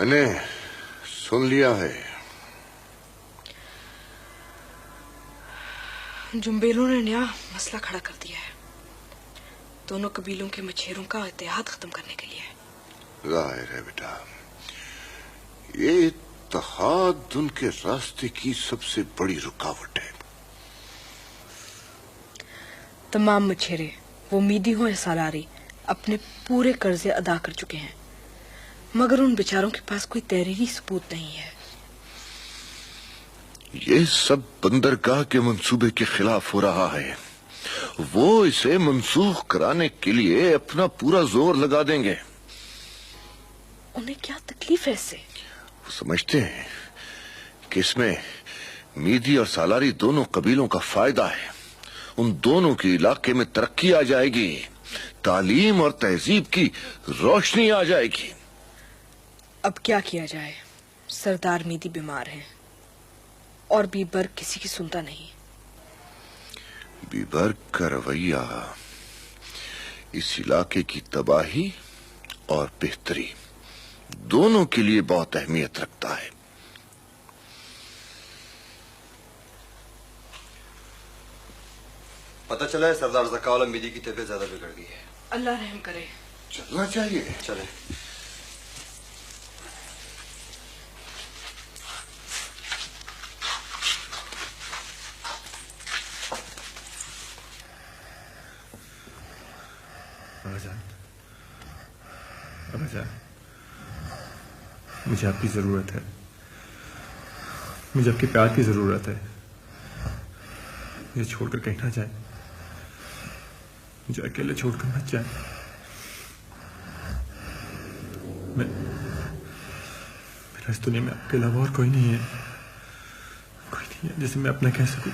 मैंने सुन लिया है। जुम्बेलों ने नया मसला खड़ा कर दिया है, दोनों कबीलों के मछेरों का इत्तेहाद खत्म करने के लिए। जाहिर है बेटा, ये इत्तेहाद उनके रास्ते की सबसे बड़ी रुकावट है। तमाम मछेरे, वो मीदी हो या सालारी, अपने पूरे कर्जे अदा कर चुके हैं, मगर उन बेचारों के पास कोई तहरीरी सबूत नहीं है। ये सब बंदरगाह के मंसूबे के खिलाफ हो रहा है। वो इसे मंसूख कराने के लिए अपना पूरा जोर लगा देंगे। उन्हें क्या तकलीफ है इससे? वो समझते हैं कि इसमें मीदी और सालारी दोनों कबीलों का फायदा है। उन दोनों के इलाके में तरक्की आ जाएगी, तालीम और तहजीब की रोशनी आ जाएगी। अब क्या किया जाए? सरदार मीदी बीमार हैं और बीबर किसी की सुनता नहीं। बीबर का रवैया इस इलाके की तबाही और बेहतरी दोनों के लिए बहुत अहमियत रखता है। पता चला है सरदार ज़का मीदी की तबीयत ज्यादा बिगड़ गई है। अल्लाह रहम करे। चलना चाहिए। चले। अब्बाजान, मुझे आपकी जरूरत है, मुझे आपके प्यार की जरूरत है। मुझे छोड़कर कहीं ना जाए, मुझे अकेले छोड़कर मत जाए। मेरा इस दुनिया में आपके अलावा और कोई नहीं है, कोई नहीं है जिसे मैं अपना कह सकूं।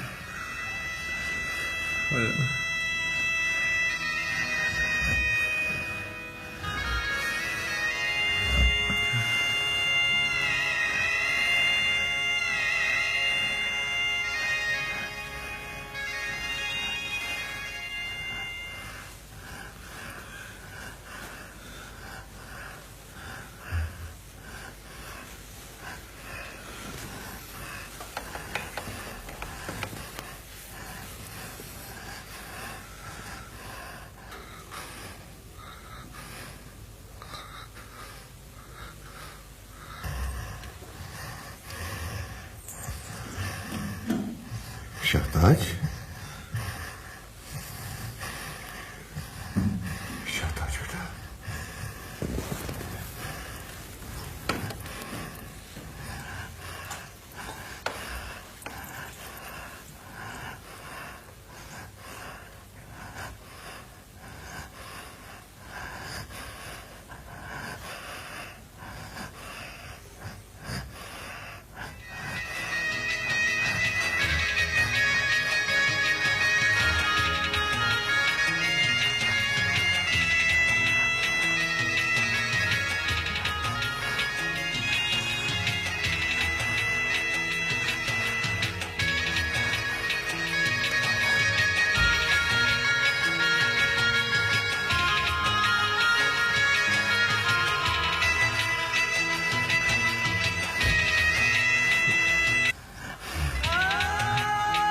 शहताज, शहताज बेटा,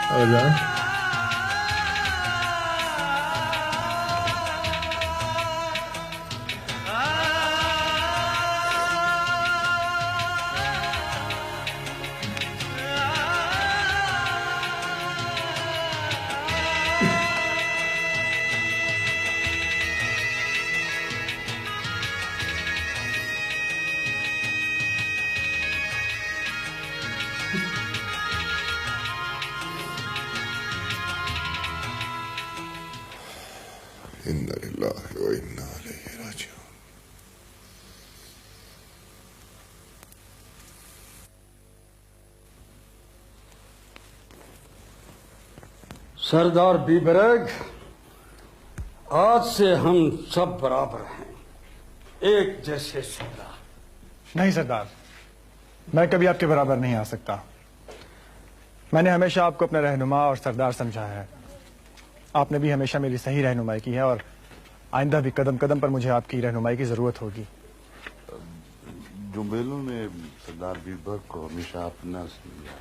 अब्बाजान, इन्ना लिल्लाहि व इन्ना इलैहि राजिऊन। सरदार बीबरग, आज से हम सब बराबर हैं, एक जैसे सरदार। नहीं सरदार, मैं कभी आपके बराबर नहीं आ सकता। मैंने हमेशा आपको अपना रहनुमा और सरदार समझा है। आपने भी हमेशा मेरी सही रहनुमाई की है और आइंदा भी कदम कदम पर मुझे आपकी रहनुमाई की जरूरत होगी। जुम्बेलों ने सरदार बीबर को हमेशा अपना समझा।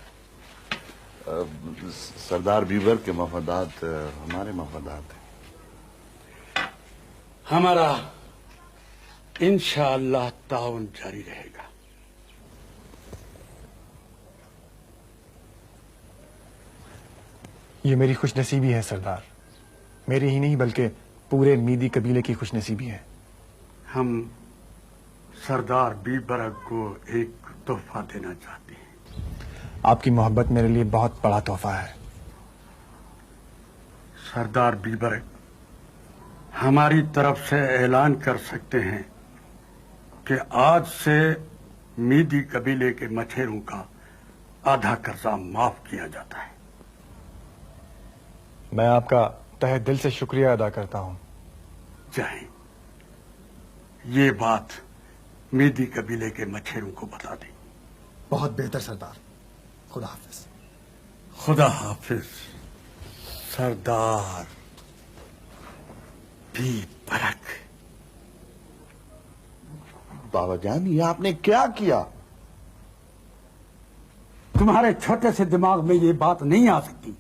सरदार बीबर के मफादात हमारे मफादात हैं। हमारा इंशाअल्लाह ताउन जारी रहेगा। ये मेरी खुशनसीबी है सरदार, मेरी ही नहीं बल्कि पूरे मीदी कबीले की खुशनसीबी है। हम सरदार बीबरक को एक तोहफा देना चाहते हैं। आपकी मोहब्बत मेरे लिए बहुत बड़ा तोहफा है। सरदार बीबरक हमारी तरफ से ऐलान कर सकते हैं कि आज से मीदी कबीले के मछेरों का आधा कर्जा माफ किया जाता है। मैं आपका तहे दिल से शुक्रिया अदा करता हूं। चाहे ये बात मीदी कबीले के मछेरों को बता दें। बहुत बेहतर सरदार, खुदा हाफिज। खुदा हाफिज सरदार बीबरक। बाबा जान, ये आपने क्या किया? तुम्हारे छोटे से दिमाग में ये बात नहीं आ सकती।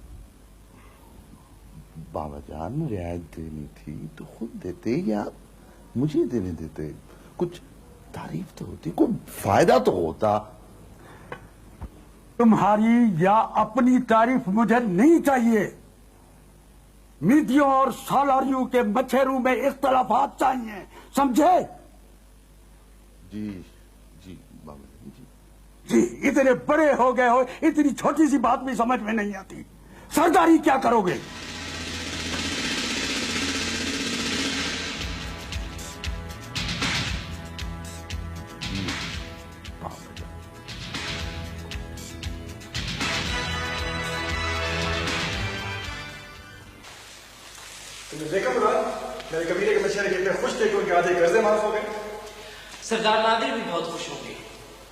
बाबा जान, रियायत देनी थी तो खुद देते या मुझे देने देते। कुछ तारीफ तो होती, कोई फायदा तो होता। तुम्हारी या अपनी तारीफ मुझे नहीं चाहिए। मीदियों और सालारियों के मछेरों में इख्तलाफात चाहिए, समझे? जी जी बाबा जी। जी, इतने बड़े हो गए हो, इतनी छोटी सी बात भी समझ में नहीं आती। सरदारी क्या करोगे? तुमने देखा मुराद, मेरे कबीले के मछेरे कितने खुश थे कि उनके आधे कर्जे माफ हो गए। सरदार नादिर भी बहुत खुश होंगे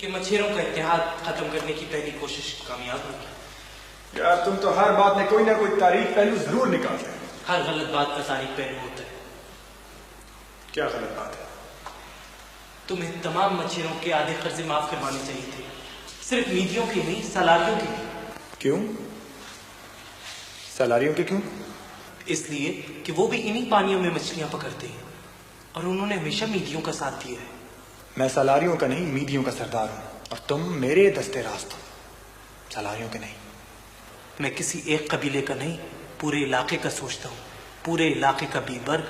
कि मछेरों का इत्तेहाद खत्म करने की पहली कोशिश कामयाब होगी। यार तुम तो हर बात में कोई ना कोई तारीफ पहलू जरूर निकालते हैं। हर गलत बात का तारीफ पहलू होता है। क्या गलत बात है? तुम्हें तमाम मछेरों के आधे कर्जे माफ करवाने चाहिए थे, सिर्फ मीदियों के नहीं, सलारियों के भी। क्यों? सलारियों के क्यों? इसलिए कि वो भी इन्हीं पानियों में मछलियां पकड़ते हैं और उन्होंने हमेशा मीदियों का साथ दिया है। मैं सलारियों का नहीं, मीदियों का सरदार हूं और तुम मेरे दस्ते रास्त हो, सलारियों के नहीं। मैं किसी एक कबीले का नहीं, पूरे इलाके का सोचता हूँ, पूरे इलाके का बीबर्ग।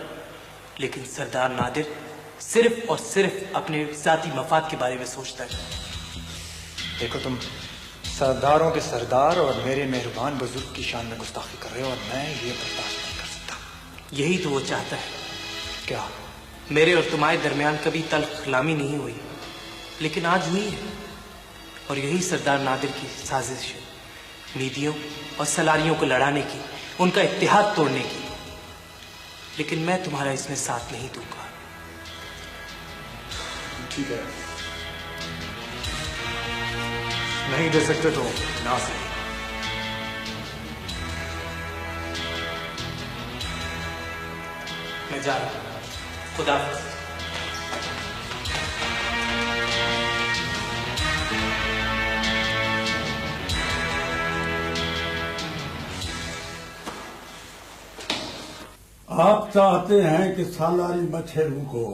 लेकिन सरदार नादिर सिर्फ और सिर्फ अपने जाती मफाद के बारे में सोचता है। देखो, तुम सरदारों के सरदार और मेरे मेहरबान बुजुर्ग की शान में गुस्ताखी कर रहे हो और मैं ये बर्दाश्त नहीं कर सकता। यही तो वो चाहता है। क्या? मेरे और तुम्हारे दरमियान कभी तल्ख गुलामी नहीं हुई, लेकिन आज हुई है। और यही सरदार नादिर की साजिश है, मीदियों और सलारियों को लड़ाने की, उनका इत्तेहाद तोड़ने की। लेकिन मैं तुम्हारा इसमें साथ नहीं दूंगा। ठीक है, नहीं दे सकते तो ना सही। मैं जा रहा हूं। खुदा हाफिज। आप चाहते हैं कि सालारी मछेरों को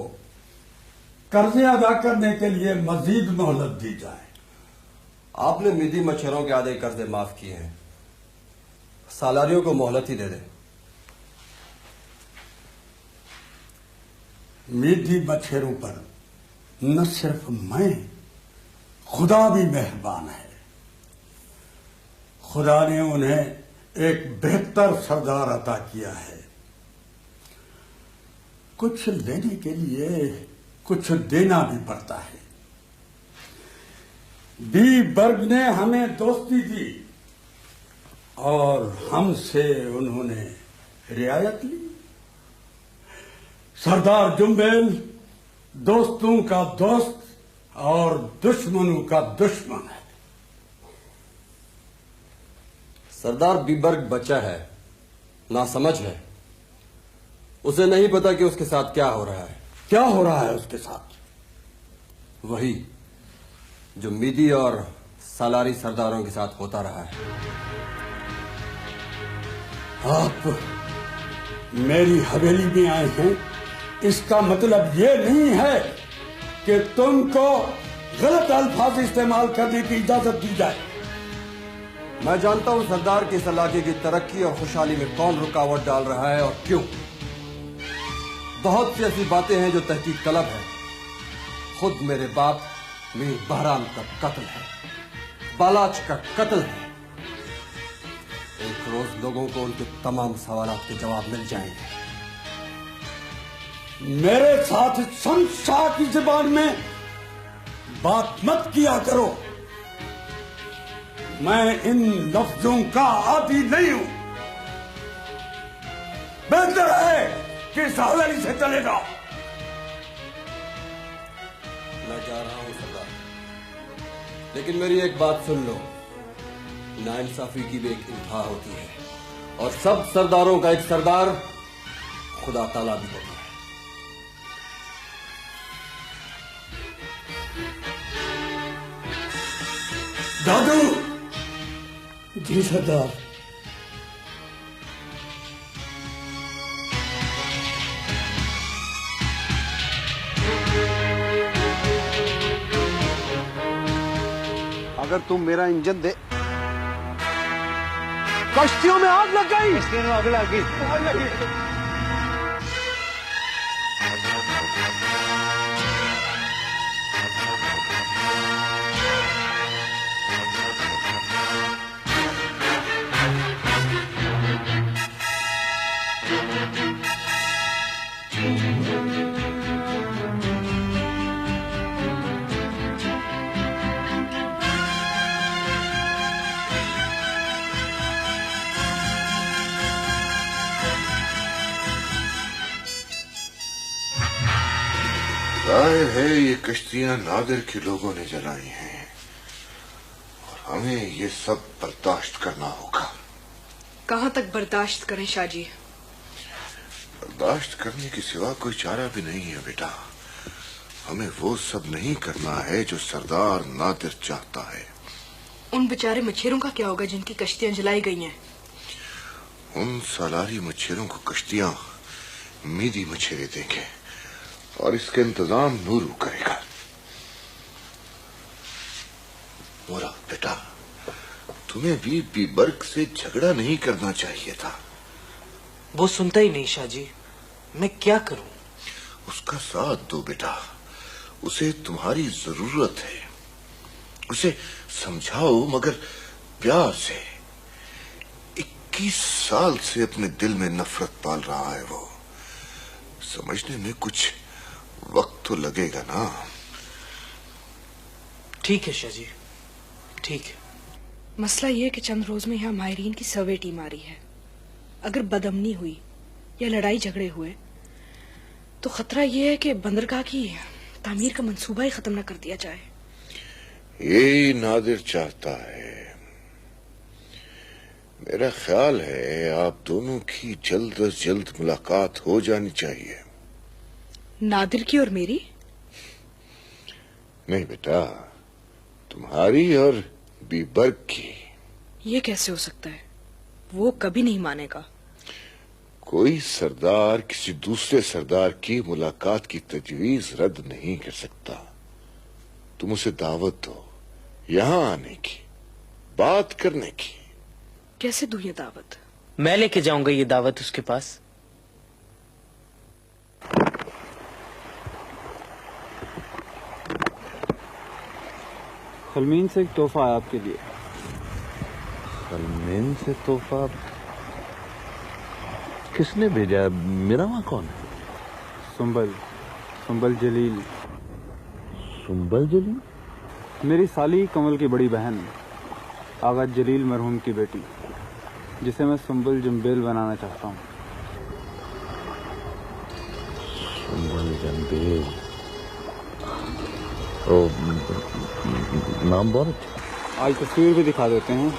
कर्जे अदा करने के लिए मजीद मोहलत दी जाए। आपने मीदी मछेरों के आधे कर्जे माफ किए हैं, सालारियों को मोहलत ही दे दें। मीदी मछेरों पर न सिर्फ मैं, खुदा भी मेहरबान है। खुदा ने उन्हें एक बेहतर सरदार अता किया है। कुछ लेने के लिए कुछ देना भी पड़ता है। बीबर्ग ने हमें दोस्ती दी और हमसे उन्होंने रियायत ली। सरदार जुम्बेल दोस्तों का दोस्त और दुश्मनों का दुश्मन है। सरदार बीबर्ग बच्चा है, नासमझ है। उसे नहीं पता कि उसके साथ क्या हो रहा है। क्या हो रहा है उसके साथ? वही जो मीदी और सालारी सरदारों के साथ होता रहा है। आप मेरी हवेली में आए हैं, इसका मतलब ये नहीं है कि तुमको गलत अल्फाज इस्तेमाल करने की इजाजत दी जाए। मैं जानता हूं सरदार की इस इलाके की तरक्की और खुशहाली में कौन रुकावट डाल रहा है और क्यों। बहुत सी ऐसी बातें हैं जो तहकीक तलब है। खुद मेरे बाप मीर बहराम का कत्ल है, बालाच का कत्ल है। एक रोज लोगों को उनके तमाम सवालों के जवाब मिल जाएंगे। मेरे साथ शमशाह की जुबान में बात मत किया करो। मैं इन लफ्जों का आदी नहीं हूं। बेहतर है कि इस हवेली से चले जाओ। मैं जा रहा हूं सरदार, लेकिन मेरी एक बात सुन लो। नाइंसाफी की भी एक इंतहा होती है और सब सरदारों का एक सरदार खुदा ताला भी होता है। दादू। जी सरदार। अगर तुम मेरा इंजन दे। कश्तियों में आग लग गई। कश्तियों में आग लग गई। जाहिर है ये कश्तियां नादिर के लोगों ने जलाई हैं और हमें ये सब बर्दाश्त करना होगा। कहाँ तक बर्दाश्त करें शाहजी? बर्दाश्त करने के सिवा कोई चारा भी नहीं है बेटा। हमें वो सब नहीं करना है जो सरदार नादिर चाहता है। उन बेचारे मच्छरों का क्या होगा जिनकी कश्तियां जलाई गई हैं? उन सालारी मच्छरों को कश्तियां मीदी मच्छरे देंगे और इसका इंतजाम नूरू करेगा। मोरा बेटा, तुम्हें भी बीबर्ग से झगड़ा नहीं करना चाहिए था। वो सुनता ही नहीं शाहजी, मैं क्या करूं? उसका साथ दो बेटा, उसे तुम्हारी जरूरत है। उसे समझाओ मगर प्यार से। 21 साल से अपने दिल में नफरत पाल रहा है वो। समझने में कुछ वक्त तो लगेगा ना। ठीक है शाहजी, ठीक है। मसला यह है कि चंद रोज में यहाँ माहिरीन की सर्वे टीम आ रही है। अगर बदअमनी हुई या लड़ाई झगड़े हुए तो खतरा यह है कि बंदरगाह की तामीर का मंसूबा ही खत्म न कर दिया जाए। यही नादिर चाहता है। मेरा ख्याल है आप दोनों की जल्द अज जल्द मुलाकात हो जानी चाहिए। नादिर की और मेरी? नहीं बेटा, तुम्हारी और बीबर्ग की। ये कैसे हो सकता है? वो कभी नहीं मानेगा। कोई सरदार किसी दूसरे सरदार की मुलाकात की तजवीज रद्द नहीं कर सकता। तुम उसे दावत दो यहां आने की, बात करने की। कैसे दूं ये दावत? मैं लेके जाऊंगा ये दावत उसके पास। खलमीन से एक तोहफा है आपके लिए। खलमीन से तोहफा? किसने भेजा? मेरा वहां कौन है? सुंबल जलील। सुंबल जलील? मेरी साली कमल की बड़ी बहन आगा जलील मरहूम की बेटी, जिसे मैं सुंबल जम्बेल बनाना चाहता हूँ। सुंबल जम्बेल? ओ, नाम बहुत अच्छा। आज तस्वीर भी दिखा देते हैं।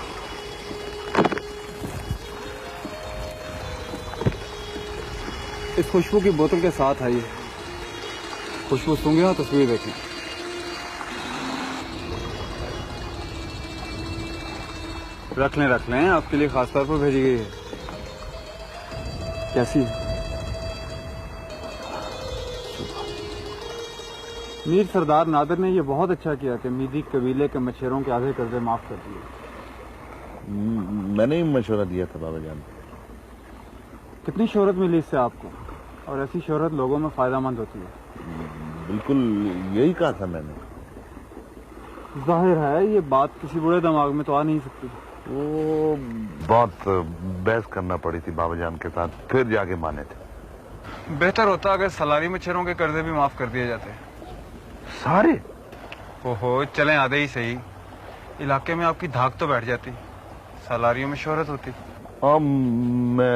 इस खुशबू की बोतल के साथ आइए। खुशबू सूंघे और तस्वीर देखें। रख लें, आपके लिए खास तौर पर भेजी गई है। कैसी है? मीर सरदार नादिर ने ये बहुत अच्छा किया कि मीदी कबीले के मछेरों के आधे कर्जे माफ कर दिए। मैंने ही मशवरा दिया था बाबा जान। कितनी शोहरत मिली इससे आपको, और ऐसी शोहरत लोगों में फायदेमंद होती है। बिल्कुल यही कहा था मैंने। जाहिर है ये बात किसी बुरे दिमाग में तो आ नहीं सकती। वो बहुत बहस करना पड़ी थी बाबा जान के साथ, फिर जाके माने थे। बेहतर होता अगर सलारी मछेरों के कर्जे भी माफ कर दिए जाते। सारे? ओहो, चलें आधे ही सही। इलाके में आपकी धाक तो बैठ जाती, सलारियों में शोहरत होती। हाँ, मैं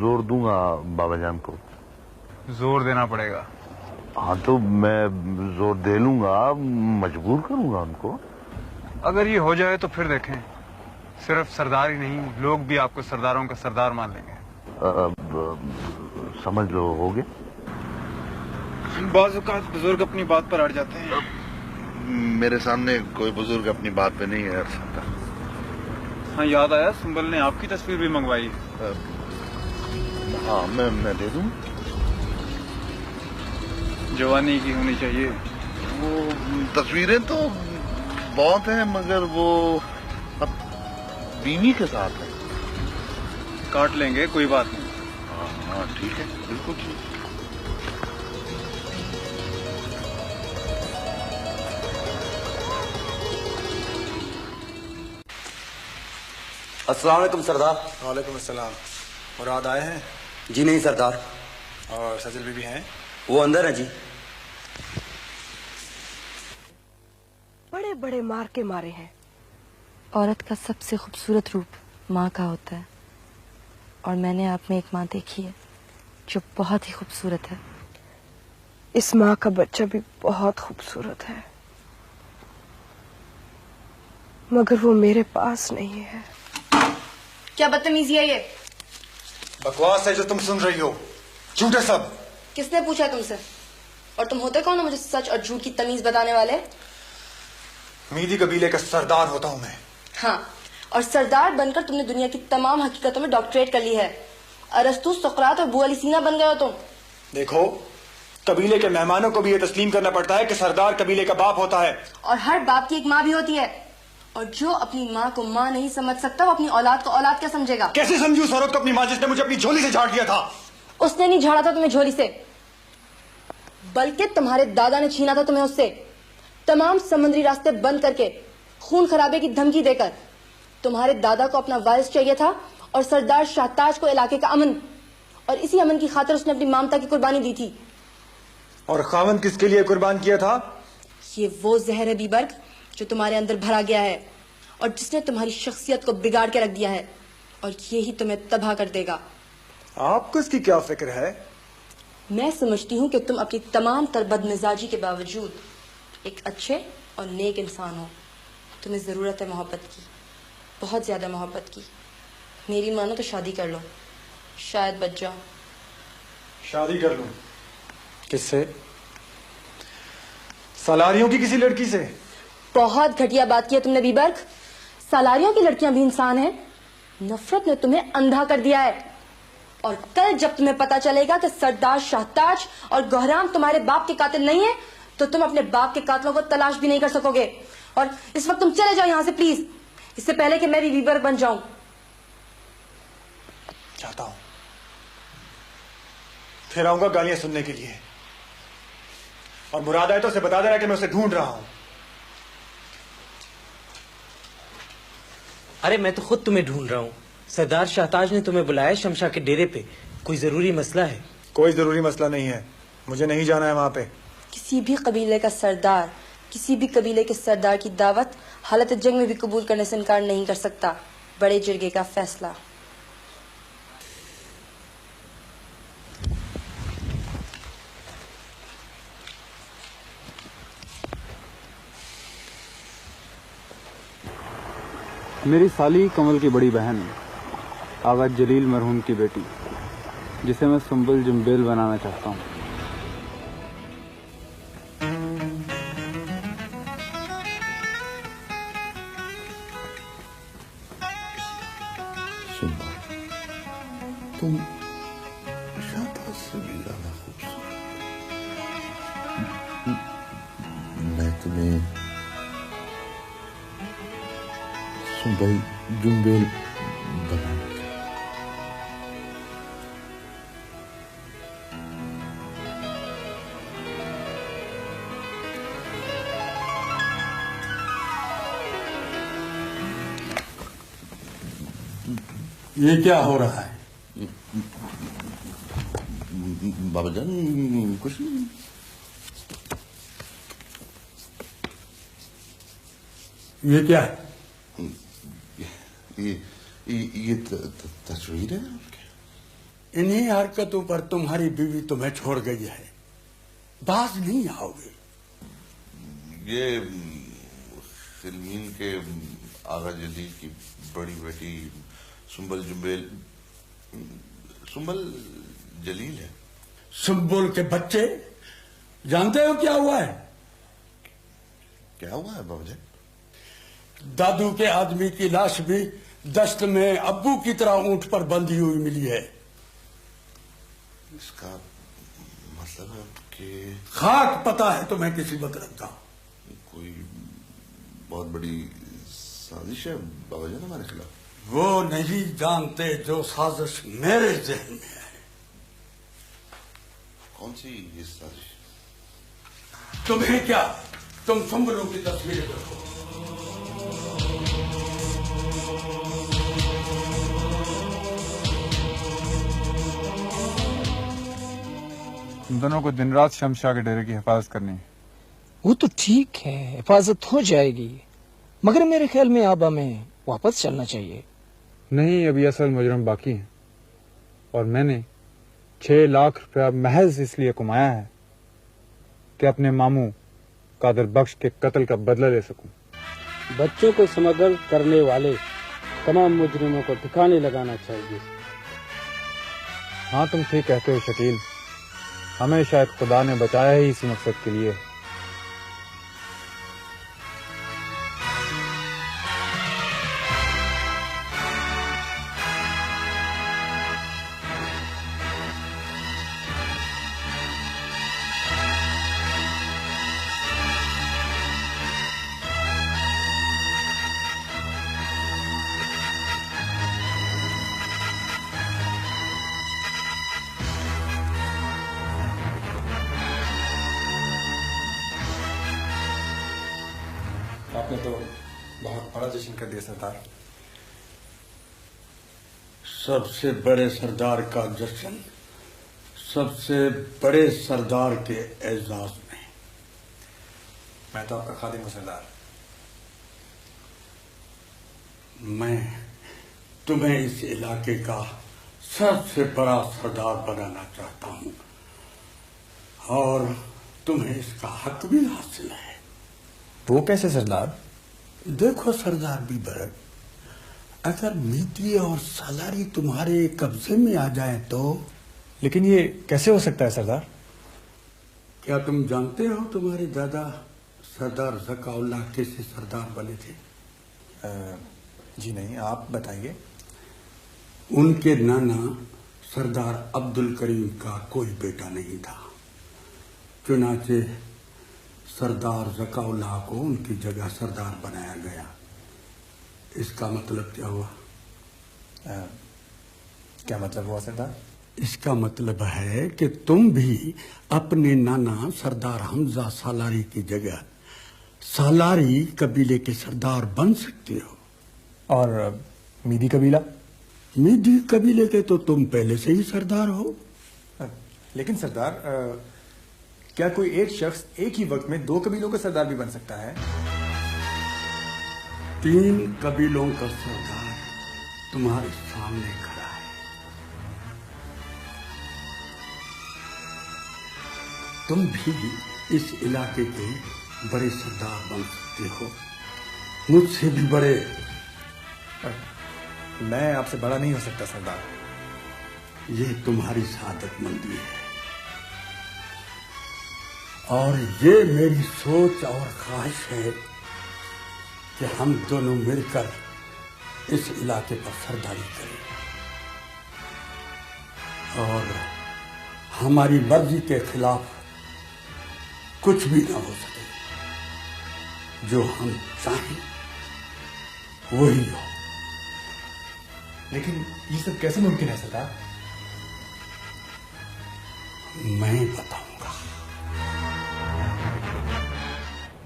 जोर दूंगा बाबा जान को। जोर देना पड़ेगा। हाँ तो मैं जोर दे लूंगा, मजबूर करूंगा उनको। अगर ये हो जाए तो फिर देखें, सिर्फ सरदार ही नहीं, लोग भी आपको सरदारों का सरदार मान लेंगे। समझ लो, हो गया। बाज़ औक़ात बुजुर्ग अपनी बात पर अड़ जाते हैं। मेरे सामने कोई बुजुर्ग अपनी बात पे नहीं अड़ सकता। हाँ, याद आया, सुंबल ने आपकी तस्वीर भी मंगवाई। हाँ, मैं दे दूं। जवानी की होनी चाहिए। वो तस्वीरें तो बहुत हैं, मगर वो अब बीवी के साथ है। काट लेंगे, कोई बात नहीं। हाँ ठीक है, बिल्कुल ठीक। अस्सलाम वालेकुम सरदार। वालेकुम अस्सलाम। मुराद आए हैं? जी नहीं सरदार। और सजल बीबी हैं? वो अंदर है जी। बड़े बड़े मार के मारे हैं। औरत का सबसे खूबसूरत रूप माँ का होता है, और मैंने आप में एक माँ देखी है जो बहुत ही खूबसूरत है। इस माँ का बच्चा भी बहुत खूबसूरत है, मगर वो मेरे पास नहीं है। क्या बदतमीजी है ये? बकवास है जो तुम सुन रही हो, झूठे सब। किसने पूछा तुमसे? और तुम होते कौन हो मुझे सच और झूठ की तमीज बताने वाले? मीदी कबीले का सरदार होता हूँ मैं। हाँ, और सरदार बनकर तुमने दुनिया की तमाम हकीकतों में डॉक्टरेट कर ली है। अरस्तु, सुकरात और बुआ सीना बन गए हो तुम। देखो, कबीले के मेहमानों को भी ये तस्लीम करना पड़ता है कि सरदार कबीले का बाप होता है, और हर बाप की एक माँ भी होती है। और जो अपनी माँ को माँ नहीं समझ सकता, वो अपनी औलाद को औलाद क्या समझेगा? कैसे समझू सौरभ को अपनी माँ, जिसने मुझे अपनी झोली से झाड़ दिया था? उसने नहीं झाड़ा था तुम्हें झोली से, बल्कि तुम्हारे दादा ने छीना था तुम्हें उससे। तमाम समुद्री रास्ते बंद करके, खून खराबे की धमकी देकर तुम्हारे दादा को अपना वारिस चाहिए था, और सरदार शाहताज को इलाके का अमन। और इसी अमन की खातिर उसने अपनी ममता की कुर्बानी दी थी। और खावन किसके लिए कुर्बान किया था? ये वो जहर है बीबर्ग जो तुम्हारे अंदर भरा गया है, और जिसने तुम्हारी शख्सियत को बिगाड़ के रख दिया है, और ये ही तुम्हें तबाह कर देगा। आपको इसकी क्या फिक्र है? मैं समझती हूँ कि तुम अपनी तमाम तर बदमिजाजी के बावजूद एक अच्छे और नेक इंसान हो। तुम्हें जरूरत है मोहब्बत की, बहुत ज्यादा मोहब्बत की। मेरी मानो तो शादी कर लो, शायद बच जाओ। शादी कर लूं? किससे? सलारियों की किसी लड़की से? बहुत घटिया बात की है तुमने बीबर्ग। सालारियों की लड़कियां भी इंसान हैं। नफरत ने तुम्हें अंधा कर दिया है, और कल जब तुम्हें पता चलेगा कि सरदार शाहताज और गौहराम तुम्हारे बाप के कातिल नहीं है, तो तुम अपने बाप के कातिलों को तलाश भी नहीं कर सकोगे। और इस वक्त तुम चले जाओ यहां से प्लीज, इससे पहले कि मैं भी बीबर्ग बन जाऊं। चाहता हूं, फिर आऊंगा गालियां सुनने के लिए, और मुराद आए तो उसे बता देना कि मैं उसे ढूंढ रहा हूं। अरे मैं तो खुद तुम्हें ढूंढ रहा हूँ। सरदार शाहताज ने तुम्हें बुलाया शमशा के डेरे पे, कोई जरूरी मसला है? कोई जरूरी मसला नहीं है, मुझे नहीं जाना है वहां पे। किसी भी कबीले का सरदार किसी भी कबीले के सरदार की दावत हालत जंग में भी कबूल करने से इनकार नहीं कर सकता। बड़े जिरगे का फैसला। मेरी साली कमल की बड़ी बहन आगा जलील मरहूम की बेटी, जिसे मैं सुंबल जम्बेल बनाना चाहता हूँ। सुन भाई, तुम शाहबाज से भी ज्यादा खूबसूरत। मैं तुम्हें सुंबल जुम्बेल बनाऊंगा। ये क्या हो रहा है? बाबा जान कुछ नहीं। ये क्या है? ये तस्वीर है। इन्हीं हरकतों पर तुम्हारी बीवी तुम्हें छोड़ गई है, बाज नहीं आओगे। ये फिल्मीन के आगा जलील की बड़ी बेटी सुंबल जुम्बेल, सुंबल जलील है। सुंबुल के बच्चे, जानते हो क्या हुआ है? क्या हुआ है बाबा जी? दादू के आदमी की लाश भी दस्त में अब्बू की तरह ऊंट पर बंधी हुई मिली है। इसका मतलब है कि खाक पता है तुम्हें किसी मतलब का? कोई बहुत बड़ी साजिश है बाबा जी हमारे खिलाफ। वो नहीं जानते जो साजिश मेरे जहन में है। कौन सी ये साजिश? तुम्हें क्या, तुम सुंबलों की तस्वीरें देखो। तुम दोनों को दिन रात शमशाह के डेरे की हिफाजत करनी है। वो तो ठीक है, हिफाजत हो जाएगी, मगर मेरे ख्याल में अब हमें वापस चलना चाहिए। नहीं, अभी असल मुजरम बाकी है और मैंने 6 लाख रुपया महज इसलिए कमाया है कि अपने मामू कादर बख्श के कत्ल का बदला ले सकूं। बच्चों को स्मगल करने वाले तमाम मुजरिमों को ठिकाने लगाना चाहिए। हाँ, तुम ठीक कहते हो शकील, हमें शायद खुदा ने बचाया ही इसी मकसद के लिए। आपने तो बहुत बड़ा जश्न कर दिया सरदार। सबसे बड़े सरदार का जश्न सबसे बड़े सरदार के एजाज में। मैं तो आपका खादिम हूं सरदार। मैं तुम्हें इस इलाके का सबसे बड़ा सरदार बनाना चाहता हूं और तुम्हें इसका हक भी हासिल है। वो कैसे सरदार? देखो सरदार बीबरक, अगर मीठी और सालारी तुम्हारे कब्जे में आ जाए तो। लेकिन ये कैसे हो सकता है सरदार? क्या तुम जानते हो तुम्हारे दादा सरदार ज़काउल्लाह कैसे सरदार बने थे? जी नहीं, आप बताइए। उनके नाना सरदार अब्दुल करीम का कोई बेटा नहीं था, चुनाचे सरदार ज़काउल्लाह को उनकी जगह सरदार बनाया गया। इसका मतलब क्या हुआ? क्या मतलब हुआ सरदार? इसका मतलब है कि तुम भी अपने नाना सरदार हमजा सालारी की जगह सालारी कबीले के सरदार बन सकते हो। और मीदी कबीला? मीदी कबीले के तो तुम पहले से ही सरदार हो। लेकिन सरदार, क्या कोई एक शख्स एक ही वक्त में 2 कबीलों का सरदार भी बन सकता है? 3 कबीलों का सरदार तुम्हारे सामने खड़ा है। तुम भी इस इलाके के बड़े सरदार बन सकते हो, मुझसे भी बड़े। मैं आपसे बड़ा नहीं हो सकता सरदार। ये तुम्हारी सादतमंदी है और ये मेरी सोच और ख्वाहिश है कि हम दोनों मिलकर इस इलाके पर सरदारी करे और हमारी मर्जी के खिलाफ कुछ भी ना हो सके। जो हम चाहें वही हो। लेकिन ये सब कैसे मुमकिन है सरदार? मैं बताऊंगा।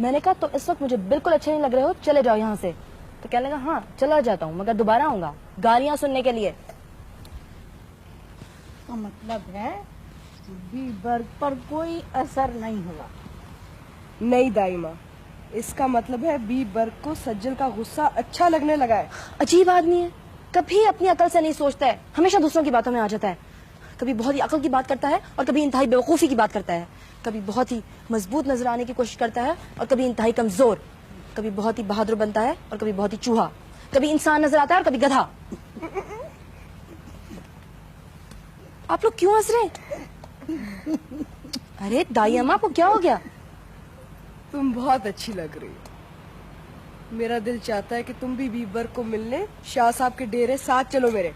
मैंने कहा तुम इस वक्त मुझे बिल्कुल अच्छे नहीं लग रहे हो, चले जाओ यहाँ से। तो कहने लगा हाँ चला जाता हूँ, मगर दोबारा आऊंगा गालियां सुनने के लिए। तो मतलब है बीबर्ग पर कोई असर नहीं हुआ? नहीं दाई माँ, इसका मतलब है बीबर्ग को सज्जल का गुस्सा अच्छा लगने लगा है। अजीब आदमी है, कभी अपनी अकल से नहीं सोचता है, हमेशा दूसरों की बातों में आ जाता है। कभी बहुत ही अकल की बात करता है और कभी इंतहाई बेवकूफी की बात करता है। कभी बहुत ही मजबूत नजर आने की कोशिश करता है और कभी इंतहाई कमजोर। कभी बहुत ही बहादुर बनता है और कभी बहुत ही चूहा। कभी इंसान नजर आता है और कभी गधा। आप लोग क्यों हंस रहे? अरे दाई अम्मा आपको क्या हो गया? तुम बहुत अच्छी लग रही हो। मेरा दिल चाहता है कि तुम भी बीबर्ग को मिलने शाह साहब के डेरे साथ चलो मेरे,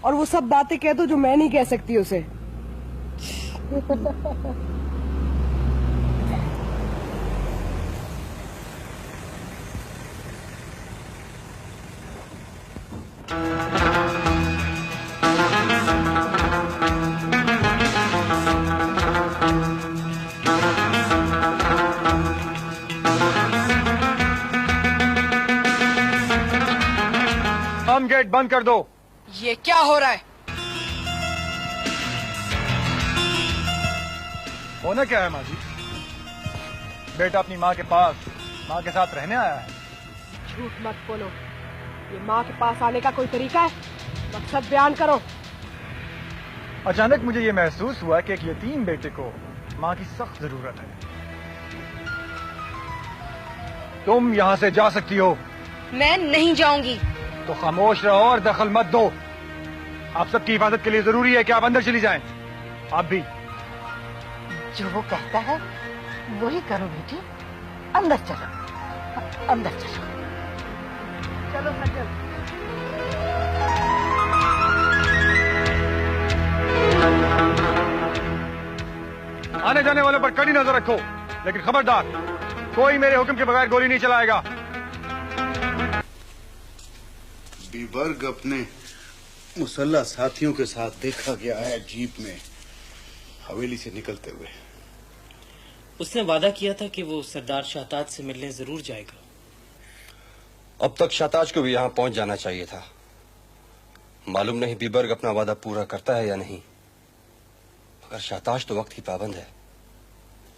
और वो सब बातें कह दो जो मैं नहीं कह सकती उसे। हम गेट बंद कर दो। ये क्या हो रहा है? होना क्या है माँ जी? बेटा अपनी माँ के पास माँ के साथ रहने आया है। झूठ मत बोलो, ये माँ के पास आने का कोई तरीका है? मकसद बयान करो। अचानक मुझे ये महसूस हुआ कि एक यतीम बेटे को माँ की सख्त जरूरत है। तुम यहाँ से जा सकती हो। मैं नहीं जाऊंगी। तो खामोश रहो और दखल मत दो। आप सबकी हिफाजत के लिए जरूरी है कि आप अंदर चली जाएं। आप भी। जो वो कहता है वही करो बेटी। अंदर चलो, अंदर चलो। चलो सज्जल। आने जाने वालों पर कड़ी नजर रखो, लेकिन खबरदार कोई मेरे हुक्म के बगैर गोली नहीं चलाएगा। बीबर्ग अपने मुसल्ला साथियों के साथ देखा गया है जीप में हवेली से निकलते हुए। उसने वादा किया था कि वो सरदार शाहताज से मिलने जरूर जाएगा। अब तक शाहताज को भी यहाँ पहुंच जाना चाहिए था। मालूम नहीं बीबर्ग अपना वादा पूरा करता है या नहीं, मगर शाहताज तो वक्त की पाबंद है।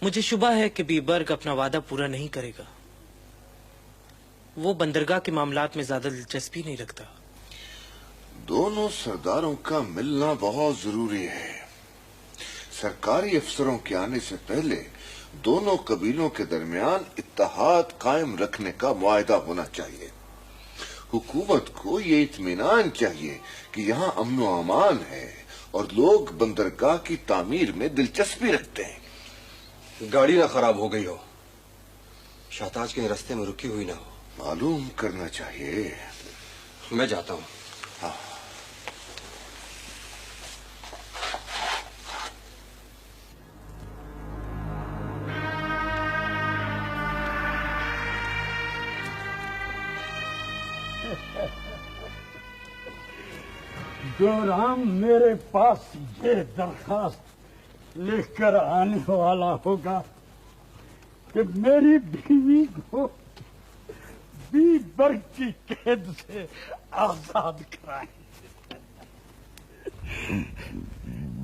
मुझे शुबा है कि बीबर्ग अपना वादा पूरा नहीं करेगा। वो बंदरगाह के मामलात में ज्यादा दिलचस्पी नहीं रखता। दोनों सरदारों का मिलना बहुत जरूरी है। सरकारी अफसरों के आने से पहले दोनों कबीलों के दरमियान इत्तेहाद कायम रखने का मुआहदा होना चाहिए। हुकूमत को ये इत्मीनान चाहिए कि यहाँ अमन व अमान है और लोग बंदरगाह की तामीर में दिलचस्पी रखते हैं। गाड़ी ना खराब हो गई हो, शाहताज के रास्ते में रुकी हुई ना हो। मालूम करना चाहिए। मैं जाता हूँ। हाँ। जो राम मेरे पास ये दरखास्त लेकर आने वाला होगा कि मेरी बीवी को बीबर्ग की कैद से आजाद कराए।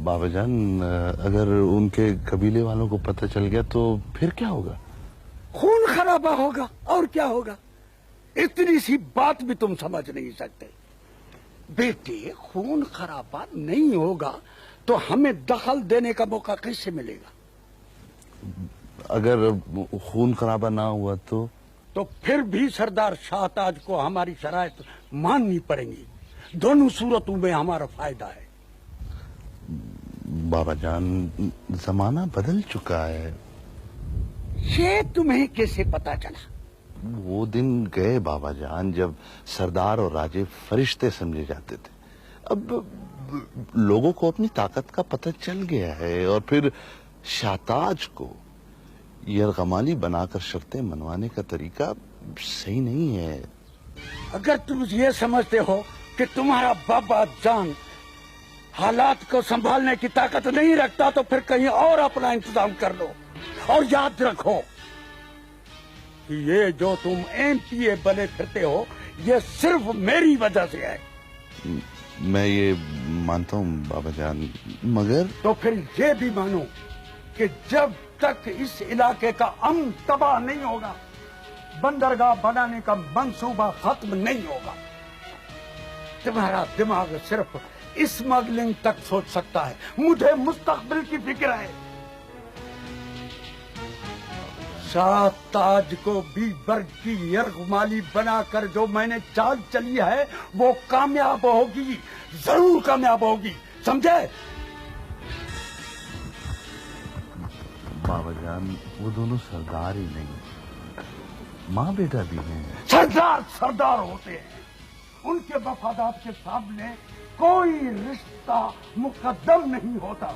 बाबाजान, अगर उनके कबीले वालों को पता चल गया तो फिर क्या होगा? खून खराबा होगा और क्या होगा। इतनी सी बात भी तुम समझ नहीं सकते। बेटे, खून खराबा नहीं होगा तो हमें दखल देने का मौका कैसे मिलेगा? अगर खून खराबा ना हुआ तो फिर भी सरदार शाहताज को हमारी शराइत माननी पड़ेगी। दोनों सूरतों में हमारा फायदा है। बाबाजान, जमाना बदल चुका है। ये तुम्हें कैसे पता चला? वो दिन गए बाबा जान जब सरदार और राजे फरिश्ते समझे जाते थे। अब लोगों को अपनी ताकत का पता चल गया है और फिर शाहताज को यरगमाली बनाकर शर्तें मनवाने का तरीका सही नहीं है। अगर तुम ये समझते हो कि तुम्हारा बाबा जान हालात को संभालने की ताकत नहीं रखता तो फिर कहीं और अपना इंतजाम कर लो। और याद रखो कि ये जो तुम एमपीए बने फिरते हो ये सिर्फ मेरी वजह से है। मैं ये मानता हूँ बाबा जान, मगर तो फिर ये भी मानो कि जब तक इस इलाके का अमन तबाह नहीं होगा, बंदरगाह बनाने का मंसूबा खत्म नहीं होगा। तुम्हारा दिमाग सिर्फ स्मगलिंग तक सोच सकता है, मुझे मुस्तकबिल की फिक्र है। शाहताज को बीबर्ग की यरगमाली बनाकर जो मैंने चाल चली है वो कामयाब होगी, जरूर कामयाब होगी, समझे? बाबा जान वो दोनों सरदार ही नहीं, माँ बेटा भी हैं। सरदार सरदार होते हैं, उनके वफादार के सामने कोई रिश्ता मुकद्दम नहीं होता।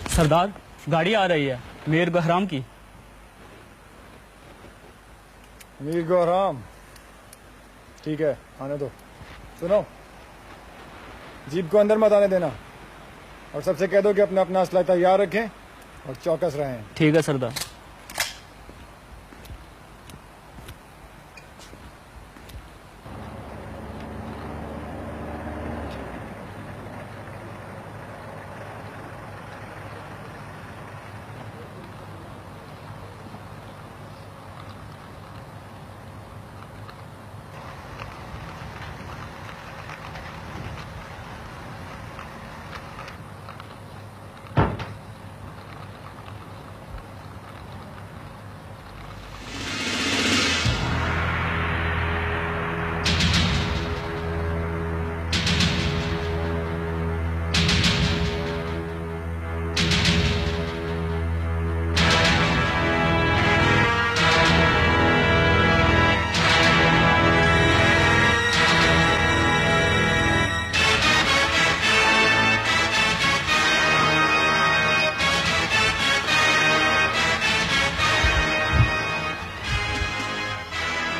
सरदार, गाड़ी आ रही है मीर बहराम की। मीर गौराम, ठीक है आने दो। सुनो, जीप को अंदर मत आने देना और सबसे कह दो कि अपना अपना असला तैयार रखें और चौकस रहें। ठीक है सरदार।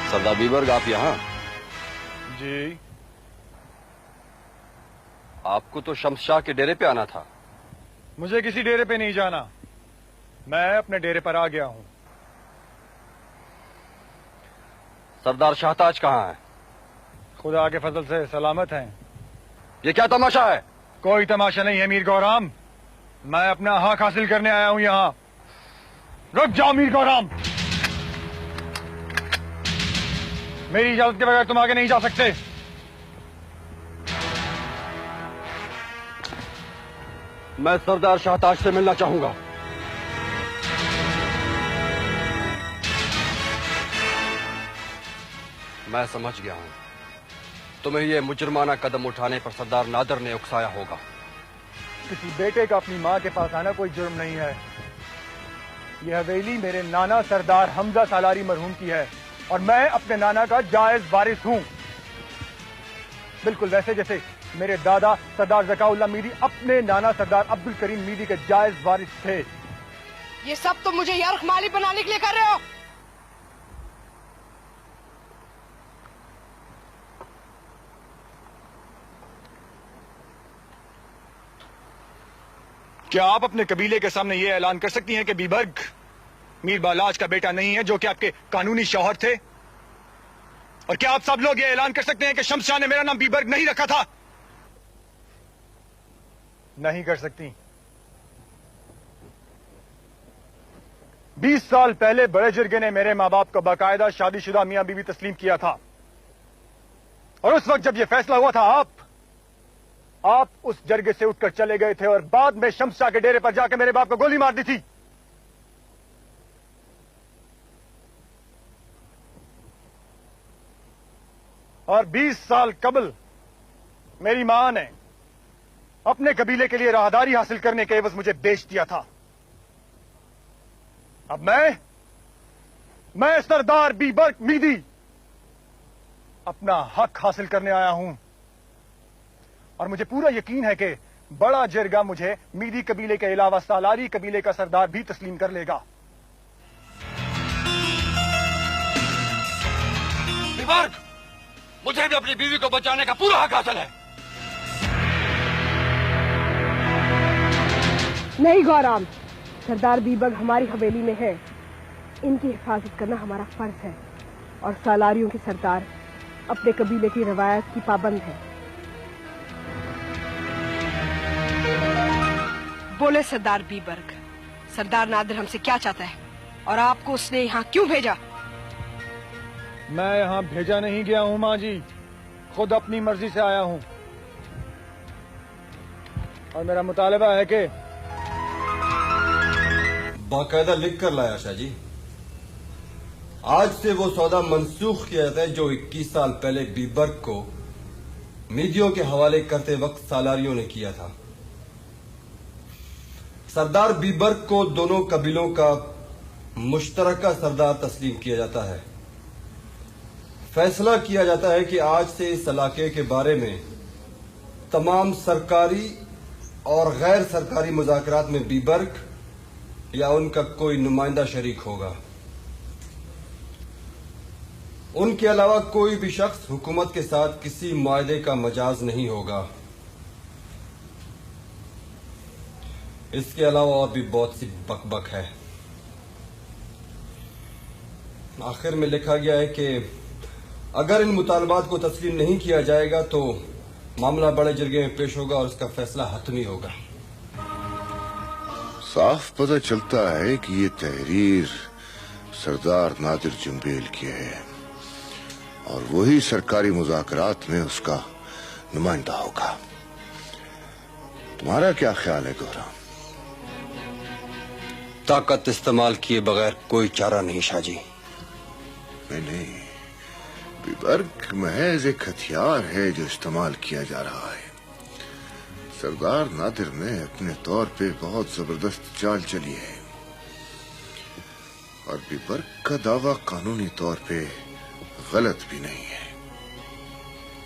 सरदार बीबर्ग, आप यहाँ? जी। आपको तो शमशाह के डेरे पे आना था। मुझे किसी डेरे पे नहीं जाना, मैं अपने डेरे पर आ गया हूँ। सरदार शाहताज कहाँ है? खुदा के फजल से सलामत हैं। ये क्या तमाशा है? कोई तमाशा नहीं है मीर गौराम, मैं अपना हक हासिल करने आया हूँ यहाँ। रुक जाओ मीर गौराम, मेरी इजाजत के बगैर तुम आगे नहीं जा सकते। मैं सरदार शाहताज से मिलना चाहूंगा। मैं समझ गया हूं, तुम्हें यह मुजरमाना कदम उठाने पर सरदार नादर ने उकसाया होगा। किसी बेटे का अपनी मां के पास आना कोई जुर्म नहीं है। यह हवेली मेरे नाना सरदार हमजा सालारी मरहूम की है और मैं अपने नाना का जायज वारिस हूं, बिल्कुल वैसे जैसे मेरे दादा सरदार ज़काउल्लाह मीदी अपने नाना सरदार अब्दुल करीम मीदी के जायज वारिस थे। ये सब तो मुझे यरगमाली बनाने के लिए कर रहे हो। क्या आप अपने कबीले के सामने यह ऐलान कर सकती हैं कि बीबर्ग मीर बालाज का बेटा नहीं है, जो कि आपके कानूनी शौहर थे? और क्या आप सब लोग ये ऐलान कर सकते हैं कि शमशाह ने मेरा नाम बीबर्ग नहीं रखा था? नहीं कर सकती। 20 साल पहले बड़े जिरगे ने मेरे माँ बाप को बाकायदा शादीशुदा मियां बीवी तस्लीम किया था और उस वक्त जब यह फैसला हुआ था आप उस जरगे से उठकर चले गए थे और बाद में शम्स शाह के डेरे पर जाकर मेरे बाप को गोली मार दी थी। और 20 साल कबल मेरी मां ने अपने कबीले के लिए राहदारी हासिल करने के एवज मुझे बेच दिया था। अब मैं सरदार बीबर्क मीदी अपना हक हासिल करने आया हूं और मुझे पूरा यकीन है कि बड़ा जिरगा मुझे मीदी कबीले के अलावा सालारी कबीले का सरदार भी तस्लीम कर लेगा। बीबर्क, मुझे भी अपनी बीवी को बचाने का पूरा हक हासिल है। नहीं गौराम, सरदार बीबर्क हमारी हवेली में है, इनकी हिफाजत करना हमारा फर्ज है और सालारियों के सरदार अपने कबीले की रवायत की पाबंद है। बोले सरदार बीबर्क, सरदार नादिर हमसे क्या चाहता है और आपको उसने यहाँ क्यों भेजा? मैं यहाँ भेजा नहीं गया हूँ माँ जी, खुद अपनी मर्जी से आया हूँ और मेरा मुतालबा है कि बाकायदा लिख कर लाया शाह जी। आज से वो सौदा मंसूख किया जाता है जो 21 साल पहले बीबर्क को मीदियों के हवाले करते वक्त सालारियों ने किया था। सरदार बीबर्क को दोनों कबीलों का मुश्तरका सरदार तस्लीम किया जाता है। फैसला किया जाता है कि आज से इस इलाके के बारे में तमाम सरकारी और गैर सरकारी मुज़ाकरात में बीबर्क या उनका कोई नुमाइंदा शरीक होगा। उनके अलावा कोई भी शख्स हुकूमत के साथ किसी मुआहदे का मजाज नहीं होगा। इसके अलावा और भी बहुत सी बकबक है। आखिर में लिखा गया है कि अगर इन मुतालबात को तस्लीम नहीं किया जाएगा तो मामला बड़े जिरगे में पेश होगा और इसका फैसला हतमी होगा। साफ पता चलता है कि ये तहरीर सरदार नादिर जुम्बेल की है और वही सरकारी मुज़ाकरात में उसका नुमाइंदा होगा। तुम्हारा क्या ख्याल है गौराम? ताकत इस्तेमाल किए बगैर कोई चारा नहीं शाह जी। नहीं, बीबर्क महज एक हथियार है जो इस्तेमाल किया जा रहा है। सरदार नादिर ने अपने तौर पे बहुत जबरदस्त चाल चली है और बीबर्क का दावा कानूनी तौर पे गलत भी नहीं है।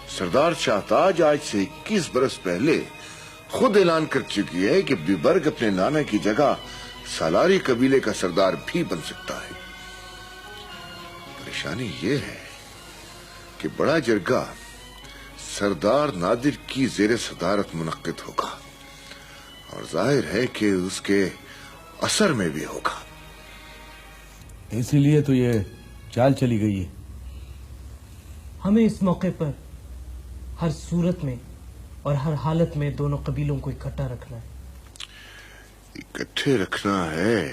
सरदार शाहताज आज से 21 बरस पहले खुद ऐलान कर चुकी है कि बीबर्क अपने नाना की जगह सालारी कबीले का सरदार भी बन सकता है। परेशानी ये है कि बड़ा जिरगा सरदार नादिर की जेर सदारत मुनक्किद होगा और जाहिर है कि उसके असर में भी होगा। इसीलिए तो ये चाल चली गई है। हमें इस मौके पर हर सूरत में और हर हालत में दोनों कबीलों को इकट्ठा रखना है। इकट्ठे रखना है,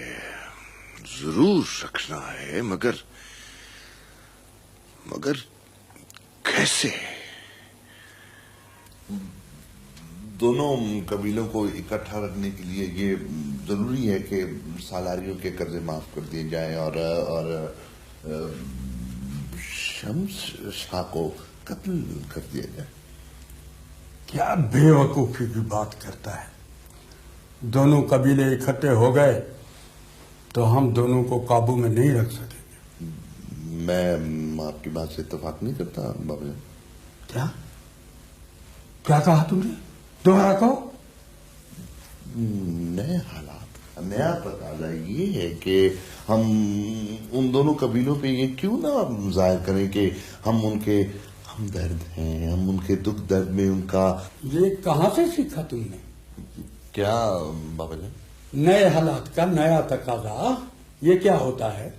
जरूर रखना है, मगर कैसे? दोनों कबीलों को इकट्ठा रखने के लिए ये जरूरी है कि सालारियों के कर्जे माफ कर दिए जाएं और शम्स शाह को कत्ल कर दिया जाए। क्या बेवकूफी की बात करता है। दोनों कबीले इकट्ठे हो गए तो हम दोनों को काबू में नहीं रख सकेंगे। मैं आपकी बात से इत्तेफाक नहीं करता बाबा। क्या क्या कहा तुमने? दोबारा कहो। नए हालात का नया तकाजा ये है कि हम उन दोनों कबीलों पे ये क्यों ना जाहिर करें कि हम उनके हमदर्द हैं, हम उनके दुख दर्द में उनका। ये कहाँ से सीखा तुमने? क्या बाबा जी? नए हालात का नया तकाजा ये क्या होता है?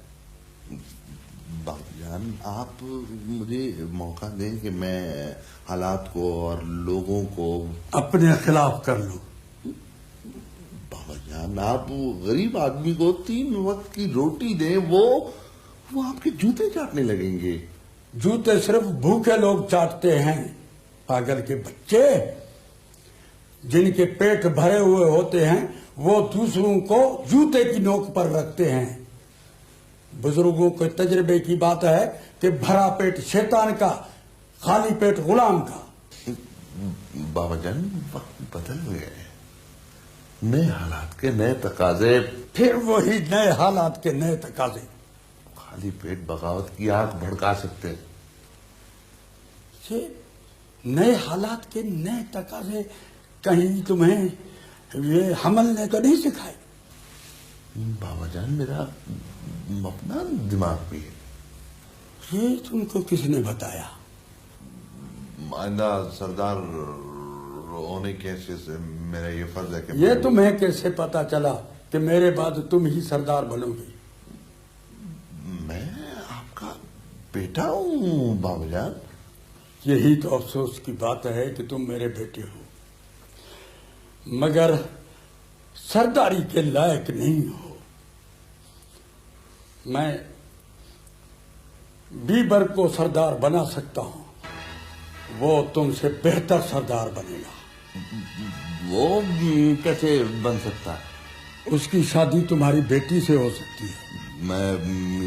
बाबूजान, आप मुझे मौका दें कि मैं हालात को और लोगों को अपने खिलाफ कर लूं। बाबूजान, आप गरीब आदमी को 3 वक्त की रोटी दें, वो आपके जूते चाटने लगेंगे। जूते सिर्फ भूखे लोग चाटते हैं, पागल के बच्चे। जिनके पेट भरे हुए होते हैं वो दूसरों को जूते की नोक पर रखते हैं। बुजुर्गों के तजर्बे की बात है कि भरा पेट शैतान का, खाली पेट गुलाम का। बाबा जान वक्त बदल गए, नए हालात के नए तकाजे। फिर वही नए हालात के नए तकाजे। खाली पेट बगावत की आग भड़का सकते। ये नए हालात के नए तकाजे कहीं तुम्हें ये हमल ने तो नहीं सिखाए? बाबा जान मेरा अपना दिमाग भी है। ये तुमको किसने बताया? आइंदा सरदार होने के हैसियत से मेरा ये फर्ज है कि ये तुम्हें कैसे पता चला कि मेरे बाद तुम ही सरदार बनोगे? मैं आपका बेटा हूँ बाबा जान। यही तो अफसोस की बात है कि तुम मेरे बेटे हो, मगर सरदारी के लायक नहीं हो। मैं बीबर को सरदार बना सकता हूं, वो तुमसे बेहतर सरदार बनेगा। वो कैसे बन सकता है? उसकी शादी तुम्हारी बेटी से हो सकती है। मैं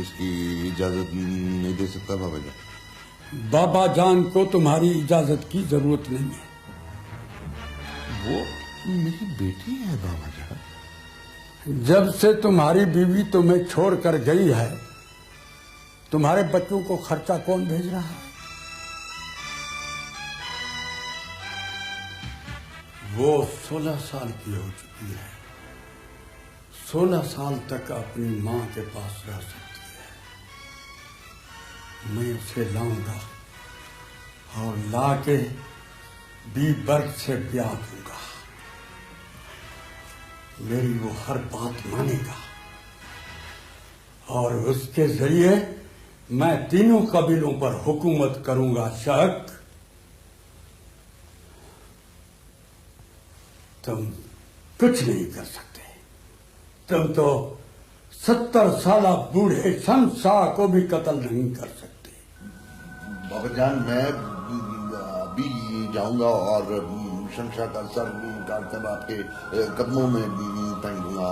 इसकी इजाजत नहीं दे सकता बाबा जान। बाबा जान को तुम्हारी इजाजत की जरूरत नहीं है। वो मेरी बेटी है बाबा जान। जब से तुम्हारी बीवी तुम्हें छोड़कर गई है, तुम्हारे बच्चों को खर्चा कौन भेज रहा है? वो 16 साल की हो चुकी है। 16 साल तक अपनी मां के पास रह सकती है। मैं उसे लाऊंगा और लाके बीबर्ग से ब्याह दूंगा। मेरी वो हर बात मानेगा और उसके जरिए मैं तीनों कबीलों पर हुकूमत करूंगा। शक तुम कुछ नहीं कर सकते। तुम तो 70 साल बूढ़े शमशाह को भी कत्ल नहीं कर सकते। बाबा जान मैं अभी जाऊंगा और शमशाह का सर काटकर आपके कदमों में फेंक दूंगा।